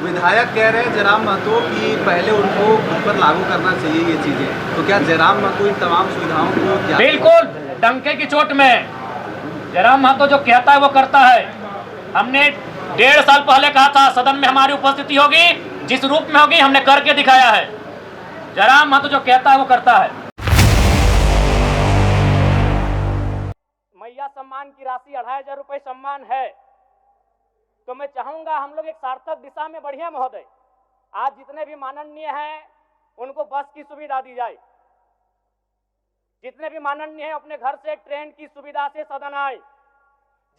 विधायक कह रहे हैं जयराम महतो कि पहले उनको खुद पर लागू करना चाहिए ये चीजें, तो क्या जयराम महतो इन तमाम सुविधाओं को क्या? बिल्कुल डंके की चोट में जयराम महतो जो कहता है वो करता है। हमने 1.5 साल पहले कहा था सदन में हमारी उपस्थिति होगी, जिस रूप में होगी हमने करके दिखाया है। जयराम महतो जो कहता है वो करता है। मैया सम्मान की राशि 2500 रुपए सम्मान है, तो मैं चाहूंगा हम लोग एक सार्थक दिशा में बढ़िया महोदय। आज जितने भी माननीय हैं उनको बस की सुविधा दी जाए, जितने भी माननीय हैं अपने घर से ट्रेन की सुविधा से सदन आए,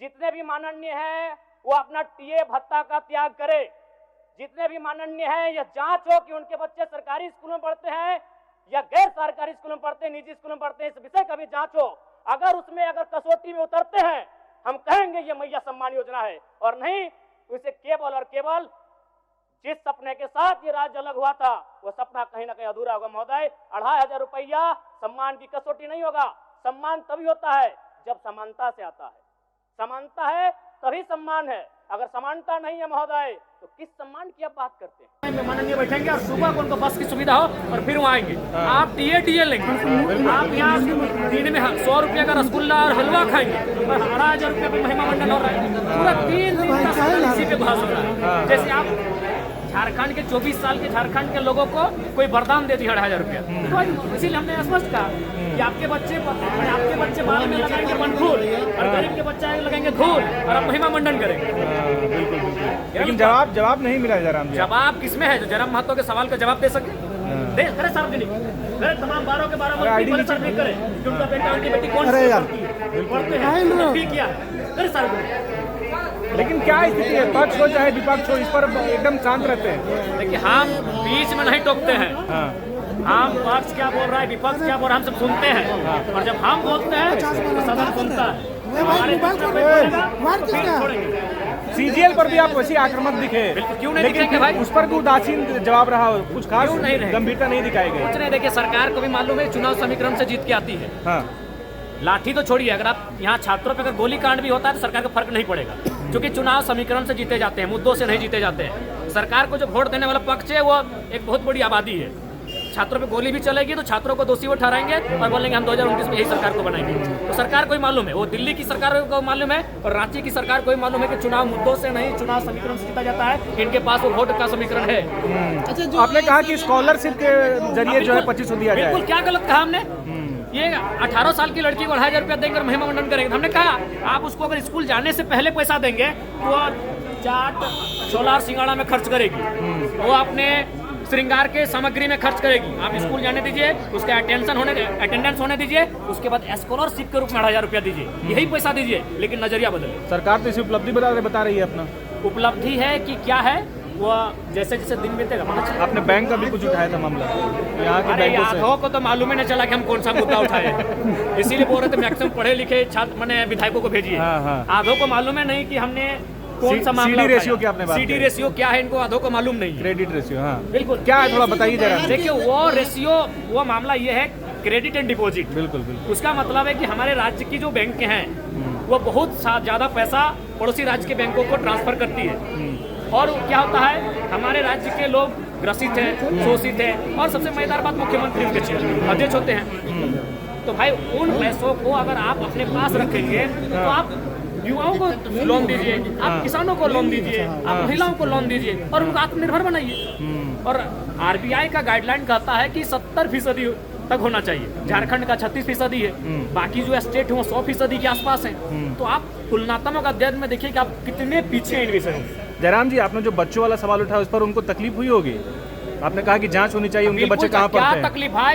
जितने भी माननीय हैं वो अपना टीए भत्ता का त्याग करे, जितने भी माननीय हैं यह जांच हो कि उनके बच्चे सरकारी स्कूलों में पढ़ते हैं या गैर सरकारी स्कूलों में पढ़ते हैं, निजी स्कूलों में पढ़ते हैं, इस विषय का भी जांच हो। अगर उसमें अगर कसौटी में उतरते हैं हम कहेंगे ये मैया सम्मान योजना है, और नहीं तो इसे केवल और केवल जिस सपने के साथ ये राज्य अलग हुआ था वो सपना कहीं ना कहीं अधूरा होगा महोदय। 2500 रुपया सम्मान की कसौटी नहीं होगा। सम्मान तभी होता है जब समानता से आता है, समानता है तभी सम्मान है। अगर समानता नहीं है महोदय तो किस सम्मान की आप बात करते हैं? माननीय बैठेंगे और सुबह को उनको बस की सुविधा हो और फिर वो आएंगे। आप टीए लेंगे, आप यहाँ दिन में 100 रुपये का रसगुल्ला और हलवा खाएंगे और 18,000 रुपये का महिमा मंडल हो रहा है। पूरा 3 दिन का समय इसी पे बहस हो रहा है। जैसे आप झारखंड के 24 साल के झारखंड के लोगों को कोई वरदान दे दी 18,000 रुपया, तो इसीलिए हमने स्पष्ट कहा कि आपके बच्चे बाल में लगाएंगे बनफूल और गरीब के बच्चे लगाएंगे धूल और आप महिमा मंडन करेंगे। लेकिन जवाब नहीं मिला जयराम जी। जवाब किसमें है जो जयराम महतो के सवाल का जवाब दे सके? दे करे सार्वजनिक, करे तमाम 12 के 12 मंत्री सार्वजनिक करे कि उनका बेटा उनकी बेटी कौन सी पढ़ते हैं, ठीक किया है, करे सार्वजनिक। लेकिन क्या स्थिति है, पक्ष हो चाहे विपक्ष हो, इस पर एकदम शांत रहते हैं। देखिए हम बीच में नहीं टोकते हैं। हम पक्ष क्या बोल रहा है विपक्ष क्या बोल रहा है हम सब सुनते हैं, और जब हम बोलते हैं तो सदन सुनता है। सीजीएल पर भी आप वैसे आक्रामक दिखे, क्यों नहीं दिखेंगे भाई? उस पर भी उदासीन जवाब रहा, कुछ खास नहीं गंभीरता नहीं दिखाई गई। कुछ नहीं, देखिए सरकार को भी मालूम है चुनाव समीकरण से जीत के आती है। लाठी तो छोड़िए, अगर आप यहाँ छात्रों पे अगर गोली कांड भी होता है तो सरकार को फर्क नहीं पड़ेगा, क्योंकि चुनाव समीकरण से जीते जाते हैं, मुद्दों से नहीं जीते जाते हैं। सरकार को जो वोट देने वाला पक्ष है वो एक बहुत बड़ी आबादी है। छात्रों पे गोली भी चलेगी तो छात्रों को दोषी वो ठहराएंगे और बोलेंगे हम 2029 में यही सरकार को बनाएंगे। तो सरकार को ही मालूम है, वो दिल्ली की सरकार को मालूम है और रांची की सरकार को ही मालूम है कि चुनाव मुद्दों से नहीं चुनाव समीकरण से जीता जाता है। इनके पास वो वोट का समीकरण है। अच्छा, आपने कहा कि स्कॉलरशिप के जरिए जो है 2500 दिया जाए, बिल्कुल क्या गलत कहा हमने? ये 18 साल की लड़की को 2,500 रुपया देंगे और महिमा मंडन करेंगे। हमने कहा आप उसको अगर स्कूल जाने से पहले पैसा देंगे तो चाट छोला और सिंगाड़ा में खर्च करेगी, वो अपने श्रृंगार के सामग्री में खर्च करेगी। आप स्कूल जाने दीजिए, उसका अटेंडेंस होने दीजिए, उसके बाद स्कॉलरशिप के रूप में 2,500 रुपया दीजिए, यही पैसा दीजिए। लेकिन नजरिया बदले। सरकार तो इसी उपलब्धि बता रही है अपना। उपलब्धि है कि क्या है वो जैसे जैसे दिन बीतेगा पता चलेगा। आपने बैंक का भी कुछ उठाया था मामला यहाँ के बैंकों से? आधों को तो मालूम ही नहीं चला कि हम कौन सा मुद्दा उठाए, इसीलिए बोल रहे थे मैक्सिमम पढ़े लिखे छात्र मैंने विधायकों को भेजिए। आधों को मालूम है नहीं कि हमने कौन सा मामला। सीडी रेशियो क्या आपने बात सीडी रेशियो क्या है इनको आधों को मालूम नहीं। क्रेडिट रेशियो, हाँ बिल्कुल क्या है थोड़ा बताइए जरा। देखिए वो रेशियो वो मामला ये है क्रेडिट एंड डिपॉजिट। बिल्कुल। उसका मतलब है कि हमारे राज्य की जो बैंक हैं वो बहुत ज्यादा पैसा पड़ोसी राज्य के बैंकों को ट्रांसफर करती है, और क्या होता है हमारे राज्य के लोग ग्रसित हैं, शोषित हैं, और सबसे मजेदार बात मुख्यमंत्री उनके अध्यक्ष होते हैं। तो भाई उन पैसों को अगर आप अपने पास रखेंगे तो आप युवाओं को लोन दीजिए, आप किसानों को लोन दीजिए, आप महिलाओं को लोन दीजिए और उनको आत्मनिर्भर बनाइए। और आरबीआई का गाइडलाइन कहता है कि 70% तक होना चाहिए। झारखंड का 36% है, बाकी जो स्टेट है वो 100% के आसपास है। तो आप तुलनात्मक अध्ययन में देखिए कि आप कितने पीछे हैं इन विषयों में। जयराम जी, आपने जो बच्चों वाला सवाल उठाया उस पर उनको तकलीफ हुई होगी। आपने कहा कि जांच होनी चाहिए, उनके बच्चे कहाँ पढ़ते हैं? क्या तकलीफ है?